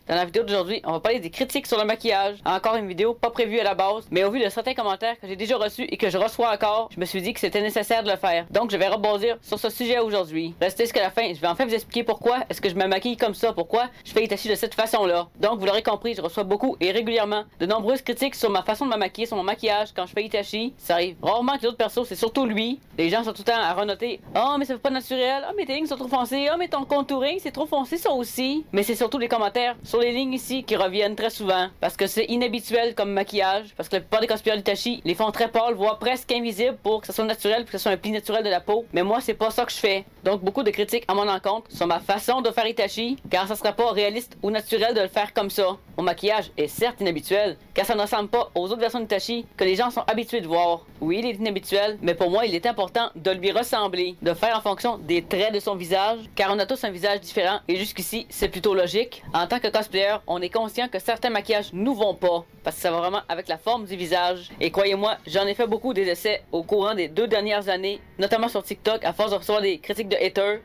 Dans la vidéo d'aujourd'hui, on va parler des critiques sur le maquillage. Encore une vidéo pas prévue à la base, mais au vu de certains commentaires que j'ai déjà reçus et que je reçois encore, je me suis dit que c'était nécessaire de le faire. Donc je vais rebondir sur ce sujet aujourd'hui. Restez jusqu'à la fin, je vais enfin vous expliquer pourquoi est-ce que je me maquille comme ça, pourquoi je fais Hitachi de cette façon-là. Donc vous l'aurez compris, je reçois beaucoup et régulièrement de nombreuses critiques sur ma façon de me maquiller, sur mon maquillage quand je fais Hitachi. Ça arrive rarement que les autres persos, c'est surtout lui. Les gens sont tout le temps à renoter. Oh mais ça fait pas naturel, oh mais tes lignes sont trop foncées, oh mais ton contouring c'est trop foncé ça aussi. Mais c'est surtout les commentaires sur les lignes ici qui reviennent très souvent parce que c'est inhabituel comme maquillage, parce que la plupart des cosplayers d'Hitachi les font très pâles, voire presque invisibles pour que ça soit naturel, pour que ce soit un pli naturel de la peau. Mais moi c'est pas ça que je fais. Donc beaucoup de critiques à mon encontre sur ma façon de faire Hitachi, car ça serait pas réaliste ou naturel de le faire comme ça. Mon maquillage est certes inhabituel, car ça ne ressemble pas aux autres versions d'Hitachi que les gens sont habitués de voir. Oui, il est inhabituel, mais pour moi il est important de lui ressembler, de faire en fonction des traits de son visage, car on a tous un visage différent et jusqu'ici c'est plutôt logique. En tant que cosplayer, on est conscient que certains maquillages nous vont pas, parce que ça va vraiment avec la forme du visage. Et croyez-moi, j'en ai fait beaucoup des essais au courant des 2 dernières années, notamment sur TikTok, à force de recevoir des critiques de haters.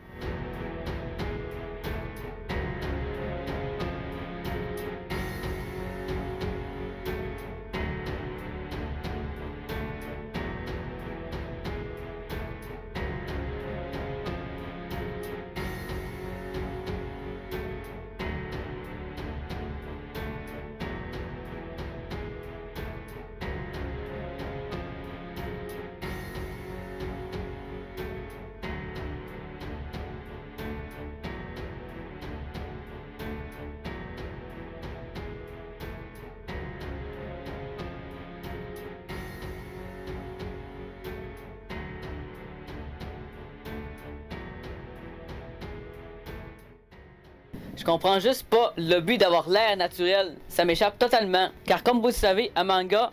Je comprends juste pas le but d'avoir l'air naturel. Ça m'échappe totalement. Car comme vous le savez, un manga,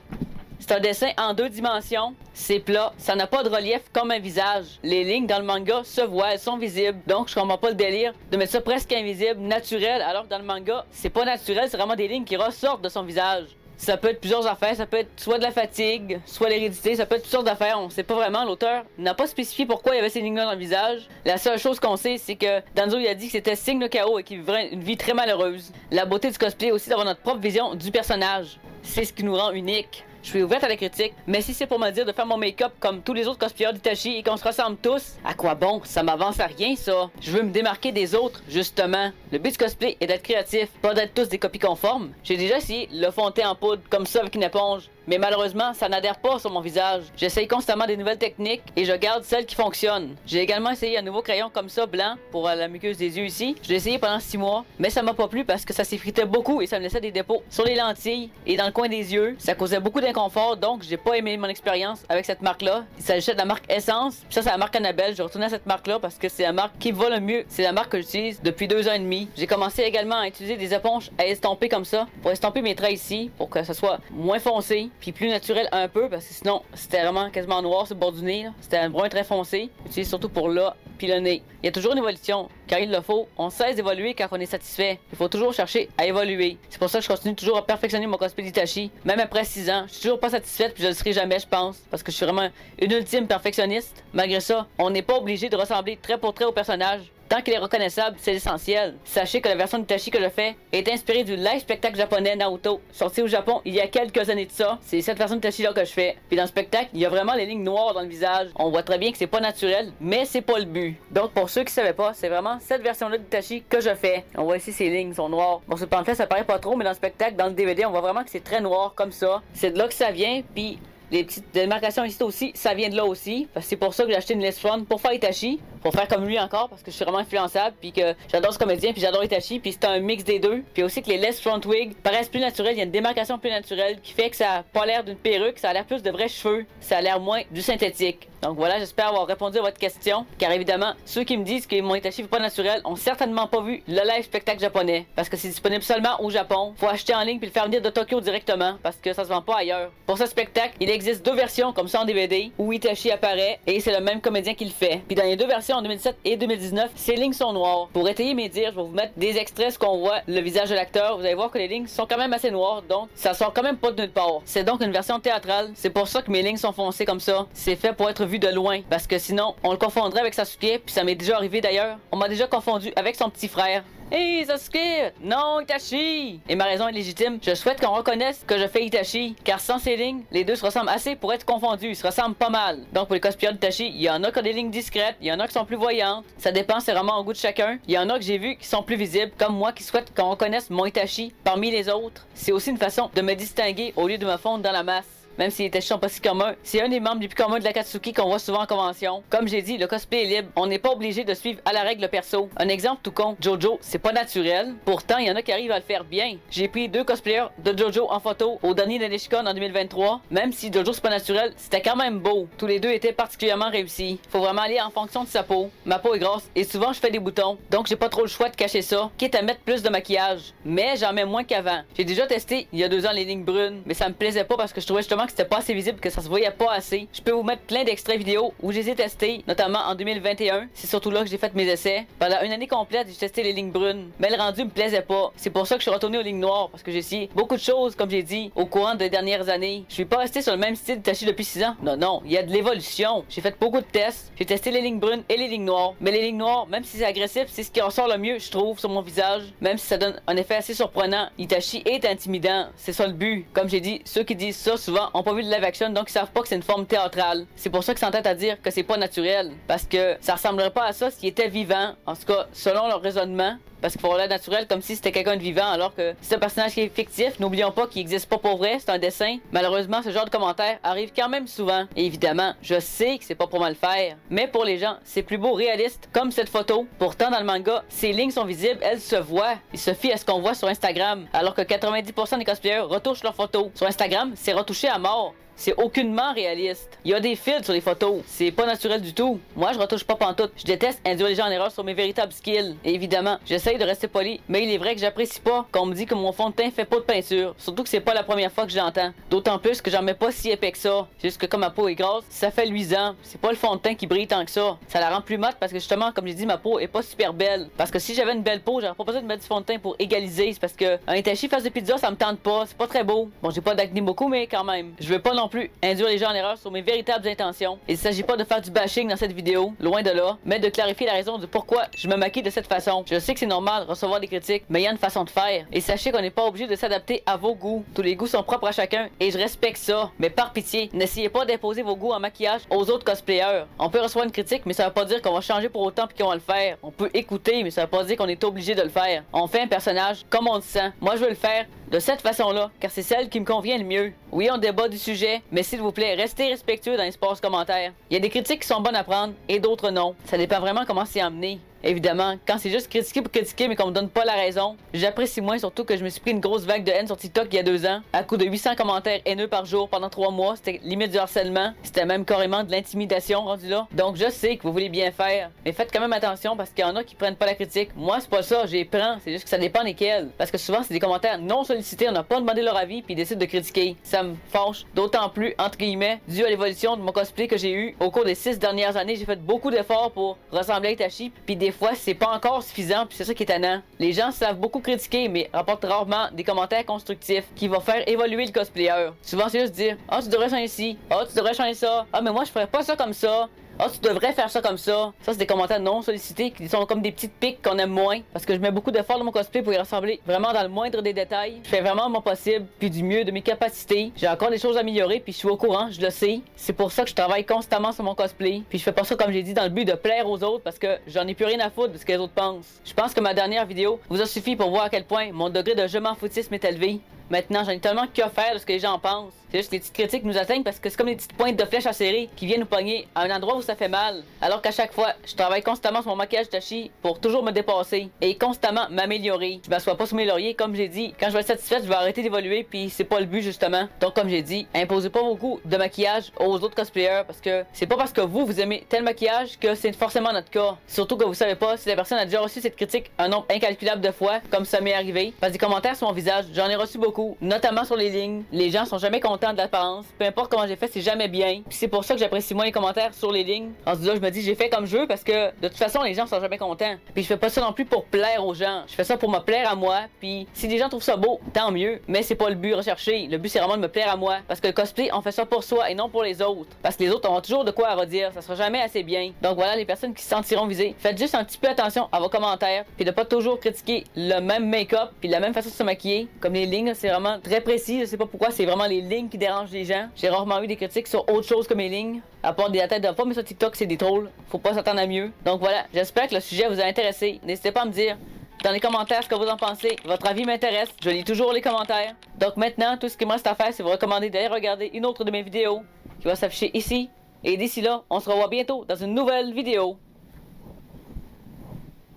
c'est un dessin en 2 dimensions. C'est plat, ça n'a pas de relief comme un visage. Les lignes dans le manga se voient, elles sont visibles. Donc je comprends pas le délire de mettre ça presque invisible, naturel, alors que dans le manga, c'est pas naturel, c'est vraiment des lignes qui ressortent de son visage. Ça peut être plusieurs affaires, ça peut être soit de la fatigue, soit l'hérédité, ça peut être toutes sortes d'affaires, on sait pas vraiment, l'auteur n'a pas spécifié pourquoi il y avait ces lignes-là dans le visage. La seule chose qu'on sait, c'est que Danzo il a dit que c'était signe de chaos et qu'il vivrait une vie très malheureuse. La beauté du cosplay aussi d'avoir notre propre vision du personnage. C'est ce qui nous rend unique. Je suis ouverte à la critique, mais si c'est pour me dire de faire mon make-up comme tous les autres cosplayers d'Hitachi et qu'on se ressemble tous, à quoi bon? Ça m'avance à rien ça. Je veux me démarquer des autres, justement. Le but du cosplay est d'être créatif, pas d'être tous des copies conformes. J'ai déjà essayé le fond de teint en poudre comme ça avec une éponge, mais malheureusement ça n'adhère pas sur mon visage. J'essaye constamment des nouvelles techniques et je garde celles qui fonctionnent. J'ai également essayé un nouveau crayon comme ça, blanc, pour la muqueuse des yeux ici. Je l'ai essayé pendant 6 mois, mais ça m'a pas plu parce que ça s'effritait beaucoup et ça me laissait des dépôts sur les lentilles et dans le coin des yeux. Ça causait beaucoup d'inconfort, donc j'ai pas aimé mon expérience avec cette marque-là. Il s'agissait de la marque Essence, puis ça c'est la marque Annabelle. Je retournais à cette marque-là parce que c'est la marque qui va le mieux. C'est la marque que j'utilise depuis 2 ans et demi. J'ai commencé également à utiliser des éponges à estomper comme ça, pour estomper mes traits ici, pour que ça soit moins foncé, puis plus naturel un peu, parce que sinon c'était vraiment quasiment noir sur le bord du nez. C'était un brun très foncé. J'utilise surtout pour là, puis le nez. Il y a toujours une évolution, car il le faut. On cesse d'évoluer quand on est satisfait. Il faut toujours chercher à évoluer. C'est pour ça que je continue toujours à perfectionner mon cosplay d'Hitachi. Même après 6 ans, je suis toujours pas satisfaite, puis je le serai jamais, je pense, parce que je suis vraiment une ultime perfectionniste. Malgré ça, on n'est pas obligé de ressembler trait pour trait au personnage. Tant qu'il est reconnaissable, c'est l'essentiel. Sachez que la version d'Hitachi que je fais est inspirée du live spectacle japonais Naruto, sorti au Japon il y a quelques années de ça. C'est cette version d'Hitachi là que je fais. Puis dans le spectacle, il y a vraiment les lignes noires dans le visage. On voit très bien que c'est pas naturel, mais c'est pas le but. Donc pour ceux qui savaient pas, c'est vraiment cette version là d'Hitachi que je fais. On voit ici ces lignes sont noires. Bon, sur le pamphlet ça paraît pas trop, mais dans le spectacle, dans le DVD, on voit vraiment que c'est très noir comme ça. C'est de là que ça vient, puis les petites démarcations ici aussi, ça vient de là aussi. Parce que c'est pour ça que j'ai acheté une Less Front pour faire Hitachi. Pour faire comme lui encore, parce que je suis vraiment influençable. Puis que j'adore ce comédien, puis j'adore Hitachi. Puis c'est un mix des deux. Puis aussi que les Less Front Wig paraissent plus naturels. Il y a une démarcation plus naturelle qui fait que ça a pas l'air d'une perruque. Ça a l'air plus de vrais cheveux. Ça a l'air moins du synthétique. Donc voilà, j'espère avoir répondu à votre question. Car évidemment, ceux qui me disent que mon Hitachi n'est pas naturel ont certainement pas vu le live spectacle japonais. Parce que c'est disponible seulement au Japon. Faut acheter en ligne puis le faire venir de Tokyo directement. Parce que ça se vend pas ailleurs. Pour ce spectacle, il existe 2 versions comme ça en DVD où Hitachi apparaît et c'est le même comédien qui le fait. Puis dans les 2 versions en 2017 et 2019, ces lignes sont noires. Pour étayer mes dires, je vais vous mettre des extraits ce qu'on voit le visage de l'acteur. Vous allez voir que les lignes sont quand même assez noires, donc ça sort quand même pas de nulle part. C'est donc une version théâtrale. C'est pour ça que mes lignes sont foncées comme ça. C'est fait pour être vu de loin. Parce que sinon, on le confondrait avec Sasuke, puis ça m'est déjà arrivé d'ailleurs. On m'a déjà confondu avec son petit frère. Hey Sasuke! Non Itachi! Et ma raison est légitime, je souhaite qu'on reconnaisse que je fais Itachi, car sans ces lignes, les deux se ressemblent assez pour être confondus, ils se ressemblent pas mal. Donc pour les cosplayers d'Itachi, il y en a qui ont des lignes discrètes, il y en a qui sont plus voyantes, ça dépend, c'est vraiment au goût de chacun. Il y en a que j'ai vu qui sont plus visibles, comme moi qui souhaite qu'on reconnaisse mon Itachi parmi les autres. C'est aussi une façon de me distinguer au lieu de me fondre dans la masse. Même si les Itachi sont pas si communs, c'est un des membres les plus communs de l'Akatsuki qu'on voit souvent en convention. Comme j'ai dit, le cosplay est libre, on n'est pas obligé de suivre à la règle le perso. Un exemple tout con, Jojo, c'est pas naturel, pourtant il y en a qui arrivent à le faire bien. J'ai pris 2 cosplayers de Jojo en photo au dernier Nanishikon en 2023, même si Jojo c'est pas naturel, c'était quand même beau. Tous les deux étaient particulièrement réussis. Faut vraiment aller en fonction de sa peau. Ma peau est grasse et souvent je fais des boutons, donc j'ai pas trop le choix de cacher ça, quitte à mettre plus de maquillage. Mais j'en mets moins qu'avant. J'ai déjà testé il y a 2 ans les lignes brunes, mais ça me plaisait pas parce que je trouvais justement que c'était pas assez visible, que ça se voyait pas assez. Je peux vous mettre plein d'extraits vidéo où je les ai testés, notamment en 2021. C'est surtout là que j'ai fait mes essais. Pendant une année complète, j'ai testé les lignes brunes, mais le rendu me plaisait pas. C'est pour ça que je suis retourné aux lignes noires, parce que j'ai essayé beaucoup de choses, comme j'ai dit, au courant des dernières années. Je suis pas resté sur le même style Itachi depuis 6 ans. Non, il y a de l'évolution. J'ai fait beaucoup de tests. J'ai testé les lignes brunes et les lignes noires. Mais les lignes noires, même si c'est agressif, c'est ce qui ressort le mieux, je trouve, sur mon visage. Même si ça donne un effet assez surprenant, Itachi est intimidant. C'est ça le but. Comme j'ai dit, ceux qui disent ça souvent ont pas vu de live action, donc ils savent pas que c'est une forme théâtrale. C'est pour ça qu'ils s'entêtent à dire que c'est pas naturel. Parce que ça ressemblerait pas à ça s'il était vivant. En tout cas, selon leur raisonnement. Parce qu'il faut avoir l'air naturel comme si c'était quelqu'un de vivant, alors que c'est un personnage qui est fictif. N'oublions pas qu'il existe pas pour vrai, c'est un dessin. Malheureusement, ce genre de commentaires arrive quand même souvent. Et évidemment, je sais que c'est pas pour mal faire. Mais pour les gens, c'est plus beau réaliste, comme cette photo. Pourtant, dans le manga, ces lignes sont visibles, elles se voient. Il se fie à ce qu'on voit sur Instagram. Alors que 90% des cosplayers retouchent leurs photos. Sur Instagram, c'est retouché à mort. C'est aucunement réaliste. Il y a des filtres sur les photos. C'est pas naturel du tout. Moi, je retouche pas pantoute. Je déteste induire les gens en erreur sur mes véritables skills. Et évidemment, j'essaye de rester poli, mais il est vrai que j'apprécie pas qu'on me dit que mon fond de teint fait pas de peinture. Surtout que c'est pas la première fois que j'entends. D'autant plus que j'en mets pas si épais que ça. C'est juste que comme ma peau est grasse, ça fait luisant. C'est pas le fond de teint qui brille tant que ça. Ça la rend plus mate parce que justement, comme j'ai dit, ma peau est pas super belle. Parce que si j'avais une belle peau, j'aurais pas besoin de mettre du fond de teint pour égaliser. C'est parce que un Itachi face de pizza, ça me tente pas. C'est pas très beau. Bon, j'ai pas d'acné beaucoup, mais quand même. Je veux pas non plus induire les gens en erreur sur mes véritables intentions. Il s'agit pas de faire du bashing dans cette vidéo, loin de là, mais de clarifier la raison de pourquoi je me maquille de cette façon. Je sais que c'est normal de recevoir des critiques, mais il y a une façon de faire. Et sachez qu'on n'est pas obligé de s'adapter à vos goûts. Tous les goûts sont propres à chacun et je respecte ça. Mais par pitié, n'essayez pas d'imposer vos goûts en maquillage aux autres cosplayers. On peut recevoir une critique, mais ça veut pas dire qu'on va changer pour autant puis qu'on va le faire. On peut écouter, mais ça veut pas dire qu'on est obligé de le faire. On fait un personnage comme on le sent. Moi, je veux le faire de cette façon-là, car c'est celle qui me convient le mieux. Oui, on débat du sujet, mais s'il vous plaît, restez respectueux dans l'espace commentaire. Il y a des critiques qui sont bonnes à prendre et d'autres non. Ça dépend vraiment comment c'est amené. Évidemment, quand c'est juste critiquer pour critiquer mais qu'on me donne pas la raison, j'apprécie moins, surtout que je me suis pris une grosse vague de haine sur TikTok il y a 2 ans. À coup de 800 commentaires haineux par jour pendant 3 mois, c'était limite du harcèlement. C'était même carrément de l'intimidation rendu là. Donc je sais que vous voulez bien faire, mais faites quand même attention parce qu'il y en a qui prennent pas la critique. Moi c'est pas ça, j'y prends, c'est juste que ça dépend desquels. Parce que souvent c'est des commentaires non sollicités, on n'a pas demandé leur avis puis ils décident de critiquer. Ça me fâche, d'autant plus entre guillemets, dû à l'évolution de mon cosplay que j'ai eu. Au cours des 6 dernières années, j'ai fait beaucoup d'efforts pour ressembler à Itachi, puis des fois c'est pas encore suffisant, puis c'est ça qui est tannant. Les gens savent beaucoup critiquer, mais rapportent rarement des commentaires constructifs qui vont faire évoluer le cosplayer. Souvent c'est juste dire « Ah, tu devrais changer ci. Ah, tu devrais changer ça. Ah, mais moi je ferais pas ça comme ça. Ah, tu devrais faire ça comme ça. » Ça, c'est des commentaires non sollicités qui sont comme des petites piques qu'on aime moins. Parce que je mets beaucoup d'efforts dans mon cosplay pour y ressembler vraiment dans le moindre des détails. Je fais vraiment mon possible, puis du mieux de mes capacités. J'ai encore des choses à améliorer, puis je suis au courant, je le sais. C'est pour ça que je travaille constamment sur mon cosplay. Puis je fais pas ça, comme j'ai dit, dans le but de plaire aux autres, parce que j'en ai plus rien à foutre de ce que les autres pensent. Je pense que ma dernière vidéo vous a suffi pour voir à quel point mon degré de je m'en foutisme est élevé. Maintenant, j'en ai tellement que faire de ce que les gens pensent. C'est juste que les petites critiques nous atteignent parce que c'est comme des petites pointes de flèches à serrer qui viennent nous pogner à un endroit où ça fait mal. Alors qu'à chaque fois, je travaille constamment sur mon maquillage Itachi pour toujours me dépasser et constamment m'améliorer. Je m'assois pas sur mes lauriers, comme j'ai dit. Quand je vais être satisfaite, je vais arrêter d'évoluer, puis c'est pas le but justement. Donc comme j'ai dit, imposez pas beaucoup de maquillage aux autres cosplayers parce que c'est pas parce que vous aimez tel maquillage que c'est forcément notre cas. Surtout que vous savez pas si la personne a déjà reçu cette critique un nombre incalculable de fois, comme ça m'est arrivé. Parce que des commentaires sur mon visage, j'en ai reçu beaucoup. beaucoup, notamment sur les lignes. Les gens sont jamais contents de l'apparence. Peu importe comment j'ai fait, c'est jamais bien. Puis c'est pour ça que j'apprécie moins les commentaires sur les lignes. En ce là, je me dis j'ai fait comme je veux parce que de toute façon les gens sont jamais contents. Puis je fais pas ça non plus pour plaire aux gens. Je fais ça pour me plaire à moi. Puis si les gens trouvent ça beau, tant mieux. Mais c'est pas le but recherché. Le but c'est vraiment de me plaire à moi. Parce que le cosplay, on fait ça pour soi et non pour les autres. Parce que les autres auront toujours de quoi à redire. Ça sera jamais assez bien. Donc voilà les personnes qui se sentiront visées. Faites juste un petit peu attention à vos commentaires. Puis de pas toujours critiquer le même make-up. Puis la même façon de se maquiller. Comme les lignes, c'est vraiment très précis. Je sais pas pourquoi, c'est vraiment les lignes qui dérangent les gens. J'ai rarement eu des critiques sur autre chose que mes lignes. À part des têtes de fois, mais sur TikTok, c'est des trolls. Faut pas s'attendre à mieux. Donc voilà, j'espère que le sujet vous a intéressé. N'hésitez pas à me dire dans les commentaires ce que vous en pensez. Votre avis m'intéresse. Je lis toujours les commentaires. Donc maintenant, tout ce qu'il me reste à faire, c'est vous recommander d'aller regarder une autre de mes vidéos qui va s'afficher ici. Et d'ici là, on se revoit bientôt dans une nouvelle vidéo.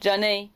Johnny.